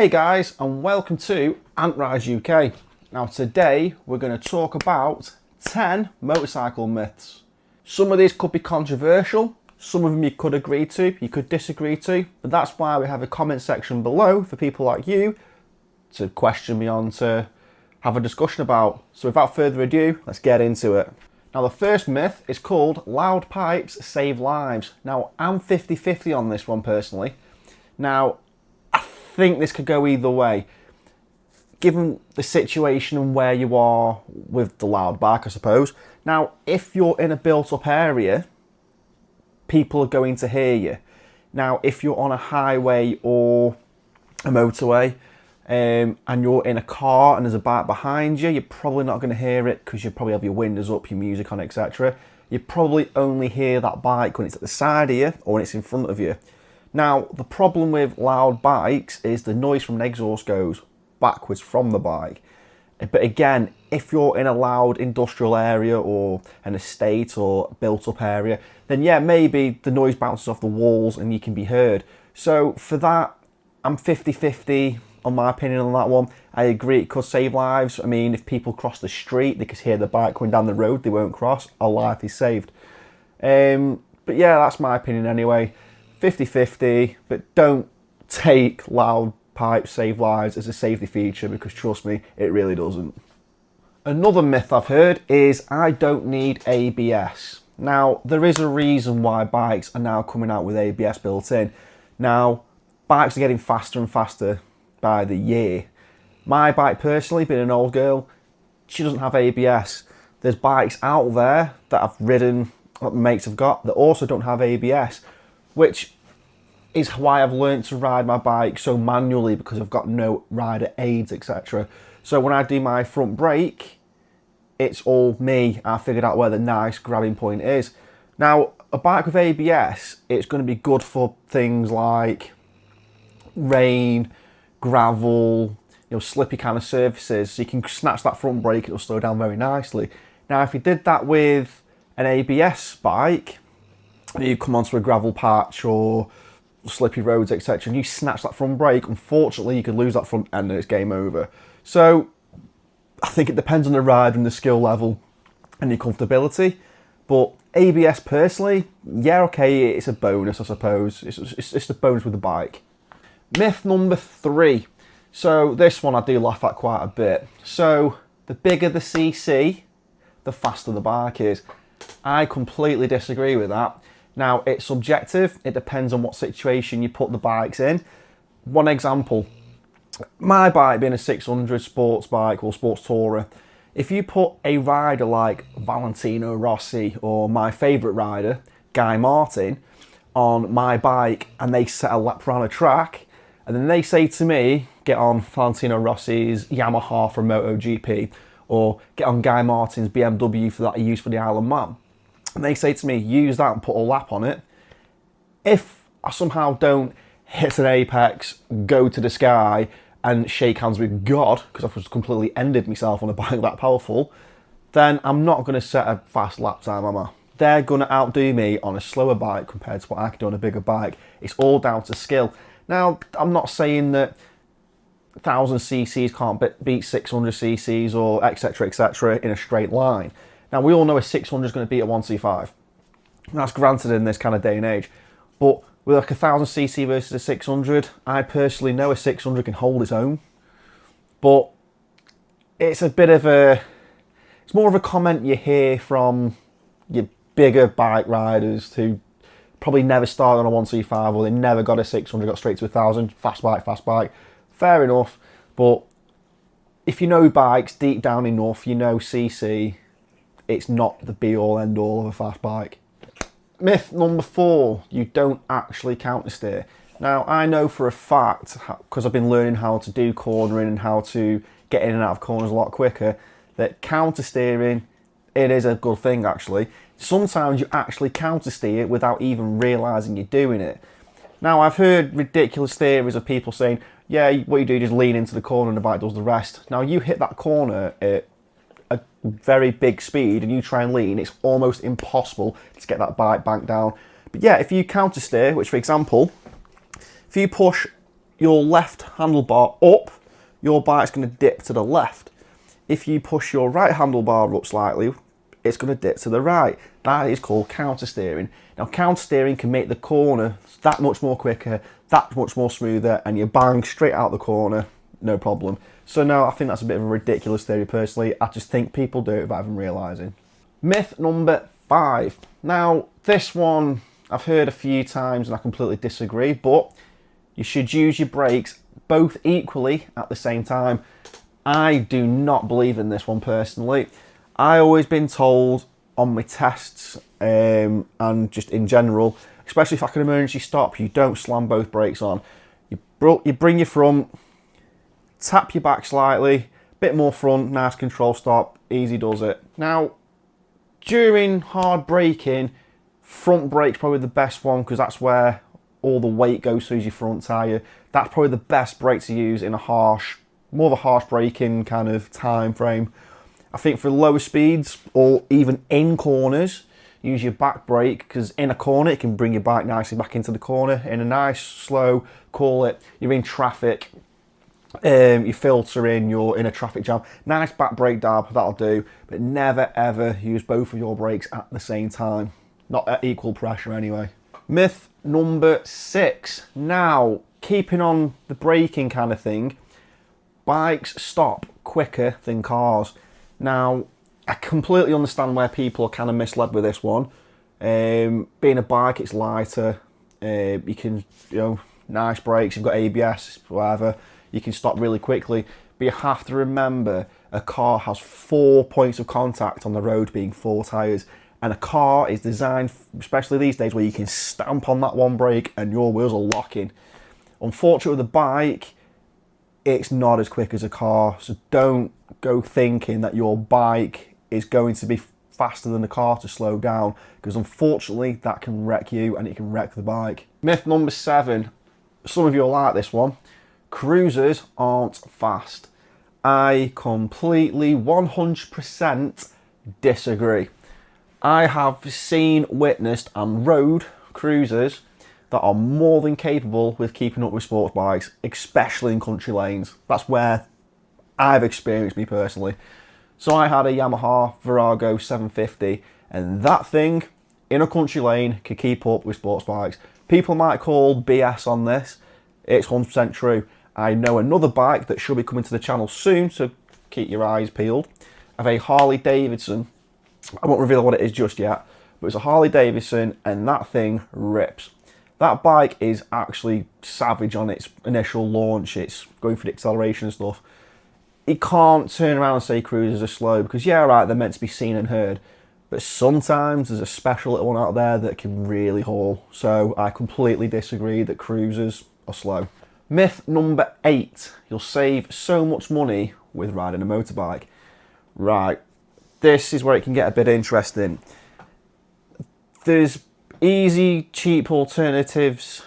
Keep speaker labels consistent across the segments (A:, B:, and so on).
A: Hey guys, and welcome to Rise UK. Now today we're going to talk about 10 motorcycle myths. Some of these could be controversial, some of them you could agree to, you could disagree to, but that's why we have a comment section below for people like you to question me on, to have a discussion about. So without further ado, let's get into it. Now the first myth is called loud pipes save lives. Now I'm 50-50 on this one personally. Now I think this could go either way. Given the situation and where you are with the loud bike, I suppose. Now if you're in a built up area, people are going to hear you. Now if you're on a highway or a motorway, and you're in a car and there's a bike behind you, you're probably not going to hear it because you probably have your windows up, your music on, etc. You probably only hear that bike when it's at the side of you or when it's in front of you. Now, the problem with loud bikes is the noise from an exhaust goes backwards from the bike. But again, if you're in a loud industrial area or an estate or built up area, then yeah, maybe the noise bounces off the walls and you can be heard. So for that, I'm 50-50 on my opinion on that one. I agree it could save lives. I mean, if people cross the street, they could hear the bike going down the road, they won't cross, a life is saved. But yeah, that's my opinion anyway. 50-50, but don't take loud pipes save lives as a safety feature, because trust me, it really doesn't. Another myth I've heard is I don't need ABS. Now, there is a reason why bikes are now coming out with ABS built in. Now, bikes are getting faster and faster by the year. My bike personally, being an old girl, she doesn't have ABS. There's bikes out there that I've ridden, that mates have got, that also don't have ABS, which is why I've learned to ride my bike so manually, because I've got no rider aids, etc. So when I do my front brake, it's all me. I figured out where the nice grabbing point is. Now, a bike with ABS, it's going to be good for things like rain, gravel, slippy kind of surfaces, so you can snatch that front brake, it'll slow down very nicely. Now if you did that with an ABS bike, you come onto a gravel patch or slippy roads, etc., and you snatch that front brake, unfortunately you could lose that front end and it's game over. So I think it depends on the rider and the skill level and your comfortability, but ABS personally, yeah, okay, it's a bonus, I suppose. It's a bonus with the bike. Myth number 3. So this one I do laugh at quite a bit. So the bigger the CC, the faster the bike is. I completely disagree with that. Now it's subjective, it depends on what situation you put the bikes in. One example, my bike being a 600 sports bike or sports tourer, if you put a rider like Valentino Rossi or my favourite rider, Guy Martin, on my bike and they set a lap around a track, and then they say to me, get on Valentino Rossi's Yamaha from MotoGP, or get on Guy Martin's BMW for that he used for the Isle of Man. And they say to me, use that and put a lap on it. If I somehow don't hit an apex, go to the sky, and shake hands with God, because I've just completely ended myself on a bike that powerful, then I'm not going to set a fast lap time, am I? They're going to outdo me on a slower bike compared to what I can do on a bigger bike. It's all down to skill. Now, I'm not saying that 1000 cc's can't beat 600 cc's or etc in a straight line. Now, we all know a 600 is going to beat a 125. That's granted in this kind of day and age. But with like a 1000 cc versus a 600, I personally know a 600 can hold its own. But it's a bit of a... It's more of a comment you hear from your bigger bike riders who probably never started on a 125 or they never got a 600, got straight to 1000. Fast bike. Fair enough. But if you know bikes deep down enough, you know CC, it's not the be all end all of a fast bike. Myth number 4, you don't actually counter steer. Now I know for a fact, because I've been learning how to do cornering and how to get in and out of corners a lot quicker, that counter steering, it is a good thing actually. Sometimes you actually counter steer without even realising you're doing it. Now I've heard ridiculous theories of people saying, yeah, what you do is just lean into the corner and the bike does the rest. Now you hit that corner at a very big speed and you try and lean, it's almost impossible to get that bike banked down. But yeah, if you counter steer, which for example, if you push your left handlebar up, your bike's going to dip to the left. If you push your right handlebar up slightly, it's going to dip to the right. That is called counter steering. Now, counter steering can make the corner that much more quicker, that much more smoother, and you bang straight out the corner, no problem. So no, I think that's a bit of a ridiculous theory personally. I just think people do it without even realising. Myth number 5. Now, this one I've heard a few times and I completely disagree, but you should use your brakes both equally at the same time. I do not believe in this one personally. I've always been told on my tests and just in general, especially if I can emergency stop, you don't slam both brakes on. You bring your front, tap your back slightly, bit more front, nice control stop, easy does it. Now, during hard braking, front brake's probably the best one because that's where all the weight goes through your front tyre. That's probably the best brake to use in more of a harsh braking kind of time frame. I think for lower speeds or even in corners, use your back brake because in a corner it can bring your bike nicely back into the corner. In a nice slow, call it, you're in traffic, you filter in, you're in a traffic jam, nice back brake dab, that'll do, but never ever use both of your brakes at the same time, not at equal pressure anyway. Myth number 6. Now, keeping on the braking kind of thing, bikes stop quicker than cars. Now, I completely understand where people are kind of misled with this one. Being a bike, it's lighter. You can, nice brakes, you've got ABS, whatever. You can stop really quickly. But you have to remember, a car has 4 points of contact on the road, being 4 tyres. And a car is designed, especially these days, where you can stamp on that one brake and your wheels are locking. Unfortunately, with a bike, it's not as quick as a car. So don't go thinking that your bike is going to be faster than the car to slow down, because unfortunately that can wreck you and it can wreck the bike. Myth number 7. Some of you will like this one. Cruisers aren't fast. I completely 100% disagree. I have seen, witnessed and rode cruisers that are more than capable with keeping up with sports bikes, especially in country lanes. That's where I've experienced, me personally. So I had a Yamaha Virago 750 and that thing in a country lane could keep up with sports bikes. People might call BS on this. It's 100% true. I know another bike that should be coming to the channel soon, so keep your eyes peeled, of a Harley Davidson. I won't reveal what it is just yet, but it's a Harley Davidson and that thing rips. That bike is actually savage on its initial launch. It's going for the acceleration and stuff. You can't turn around and say cruisers are slow because, yeah, right, they're meant to be seen and heard. But sometimes there's a special little one out there that can really haul. So I completely disagree that cruisers are slow. Myth number 8. You'll save so much money with riding a motorbike. Right, this is where it can get a bit interesting. There's easy, cheap alternatives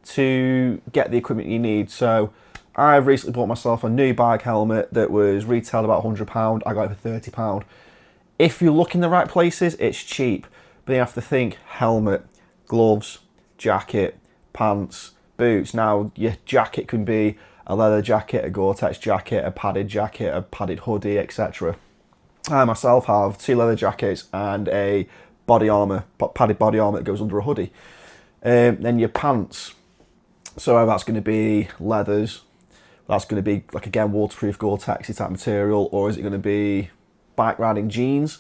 A: to get the equipment you need. So I've recently bought myself a new bike helmet that was retailed about £100. I got it for £30. If you look in the right places, it's cheap. But you have to think helmet, gloves, jacket, pants, boots. Now, your jacket can be a leather jacket, a Gore-Tex jacket, a padded hoodie, etc. I myself have 2 leather jackets and a body armour, padded body armour that goes under a hoodie. Then your pants. So that's going to be leathers. That's going to be, like, again, waterproof Gore-Tex type material, or is it going to be bike riding jeans?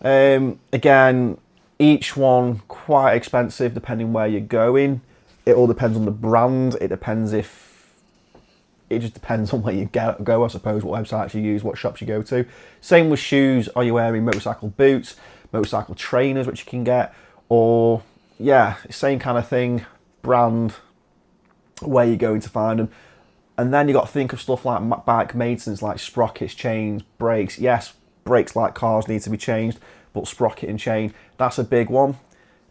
A: Again, each one quite expensive depending where you're going. It all depends on the brand. It just depends on where you go, I suppose, what websites you use, what shops you go to. Same with shoes. Are you wearing motorcycle boots, motorcycle trainers, which you can get? Or, yeah, same kind of thing, brand, where you're going to find them. And then you got to think of stuff like bike maintenance, like sprockets, chains, brakes. Yes, brakes like cars need to be changed, but sprocket and chain, that's a big one.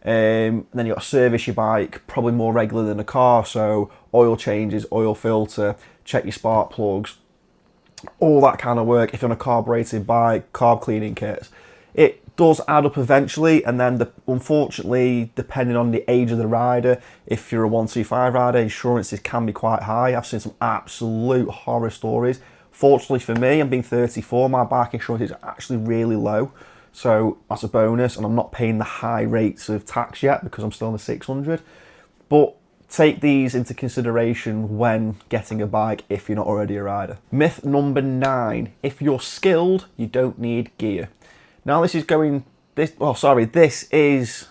A: Then you got to service your bike probably more regular than a car, so oil changes, oil filter, check your spark plugs, all that kind of work. If you're on a carbureted bike, carb cleaning kits. It does add up eventually, and then unfortunately, depending on the age of the rider, if you're a 125 rider, insurances can be quite high. I've seen some absolute horror stories. Fortunately for me, I'm being 34, my bike insurance is actually really low, so that's a bonus, and I'm not paying the high rates of tax yet because I'm still on the 600. But take these into consideration when getting a bike if you're not already a rider. Myth number 9, if you're skilled, you don't need gear. Now this is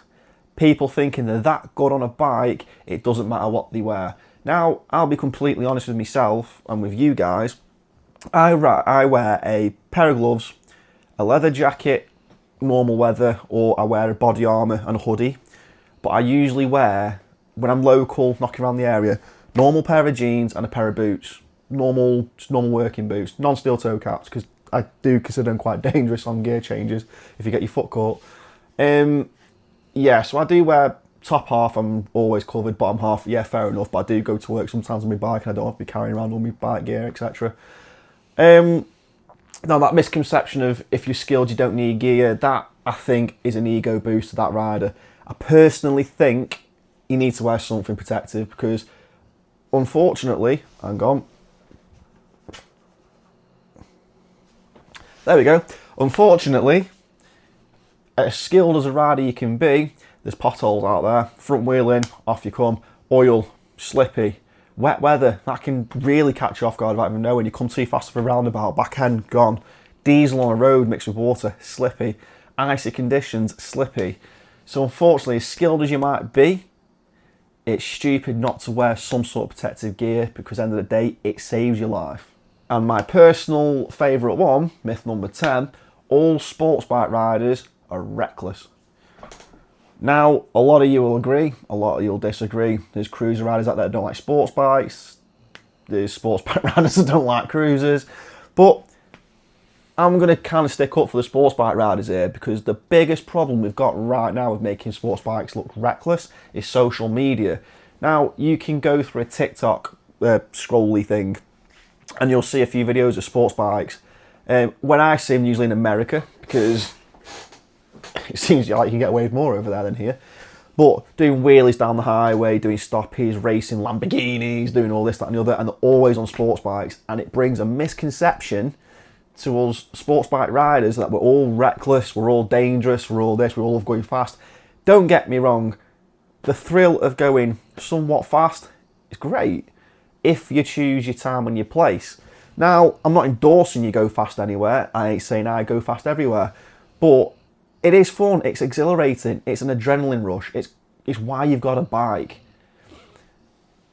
A: people thinking they're that good on a bike, it doesn't matter what they wear. Now, I'll be completely honest with myself and with you guys. I wear a pair of gloves, a leather jacket, normal weather, or I wear a body armour and a hoodie. But I usually wear, when I'm local, knocking around the area, normal pair of jeans and a pair of boots. Just normal working boots, non-steel toe caps, because I do consider them quite dangerous on gear changes if you get your foot caught. Yeah, so I do wear top half, I'm always covered, bottom half, yeah, fair enough, but I do go to work sometimes on my bike and I don't have to be carrying around all my bike gear, etc. Now that misconception of if you're skilled you don't need gear, that I think is an ego boost to that rider. I personally think you need to wear something protective because unfortunately, hang on, there we go. Unfortunately, as skilled as a rider you can be, there's potholes out there, front wheeling, off you come, oil, slippy, wet weather, that can really catch you off guard without even knowing. You come too fast for a roundabout, back end gone, diesel on a road mixed with water, slippy, icy conditions, slippy. So unfortunately, as skilled as you might be, it's stupid not to wear some sort of protective gear because at the end of the day, it saves your life. And my personal favourite one, myth number 10, all sports bike riders are reckless. Now, a lot of you will agree, a lot of you will disagree. There's cruiser riders out there that don't like sports bikes. There's sports bike riders that don't like cruisers. But I'm going to kind of stick up for the sports bike riders here because the biggest problem we've got right now with making sports bikes look reckless is social media. Now, you can go through a TikTok scrolly thing and you'll see a few videos of sports bikes. When I see them, usually in America, because it seems like you can get away with more over there than here. But doing wheelies down the highway, doing stoppies, racing Lamborghinis, doing all this, that and the other, and they're always on sports bikes. And it brings a misconception to us sports bike riders that we're all reckless, we're all dangerous, we're all this, we're all going fast. Don't get me wrong, the thrill of going somewhat fast is great if you choose your time and your place. Now, I'm not endorsing you go fast anywhere. I ain't saying I go fast everywhere. But it is fun, it's exhilarating, it's an adrenaline rush. It's why you've got a bike.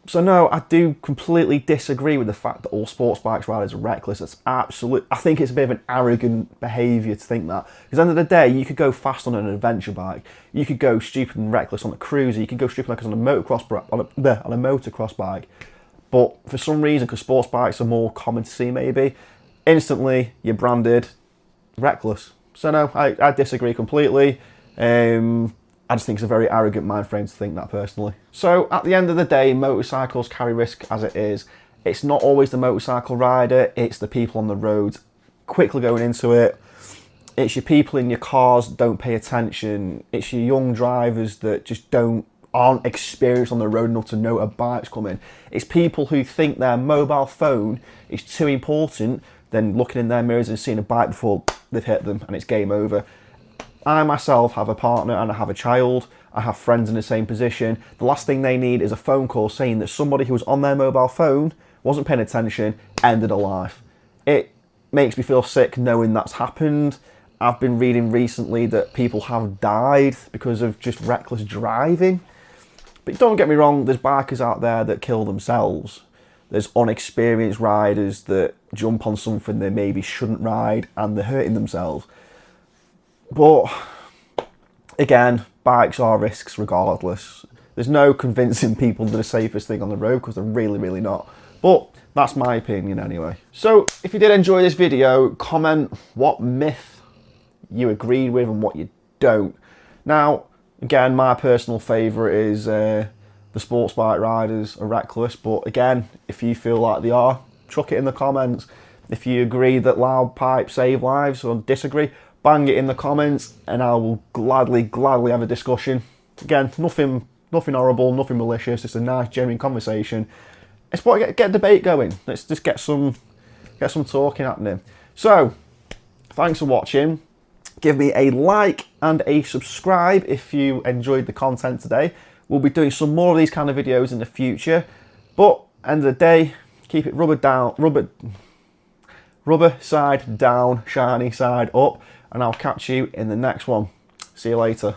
A: So no, I do completely disagree with the fact that all sports bikes riders are reckless. It's absolute. I think it's a bit of an arrogant behaviour to think that. Because at the end of the day, you could go fast on an adventure bike. You could go stupid and reckless on a cruiser. You could go stupid and reckless on a motocross bike. But for some reason, because sports bikes are more common to see maybe, instantly you're branded reckless. So no, I disagree completely. I just think it's a very arrogant mind frame to think that personally. So at the end of the day, motorcycles carry risk as it is. It's not always the motorcycle rider, it's the people on the road quickly going into it. It's your people in your cars that don't pay attention. It's your young drivers that just aren't experienced on the road enough to know a bike's coming. It's people who think their mobile phone is too important than looking in their mirrors and seeing a bike before they've hit them and it's game over. I myself have a partner and I have a child. I have friends in the same position. The last thing they need is a phone call saying that somebody who was on their mobile phone, wasn't paying attention, ended a life. It makes me feel sick knowing that's happened. I've been reading recently that people have died because of just reckless driving. But don't get me wrong, there's bikers out there that kill themselves. There's unexperienced riders that jump on something they maybe shouldn't ride and they're hurting themselves. But again, bikes are risks regardless. There's no convincing people they're the safest thing on the road because they're really, really not. But that's my opinion anyway. So if you did enjoy this video, comment what myth you agreed with and what you don't. Now, again, my personal favourite is the sports bike riders are reckless. But again, if you feel like they are, chuck it in the comments. If you agree that loud pipes save lives or disagree, bang it in the comments and I will gladly have a discussion. Again, nothing horrible, nothing malicious, just a nice, genuine conversation. It's what get a debate going. Let's just get some talking happening. So, thanks for watching. Give me a like and a subscribe if you enjoyed the content today. We'll be doing some more of these kind of videos in the future. But end of the day, keep it rubber side down, shiny side up, and I'll catch you in the next one. See you later.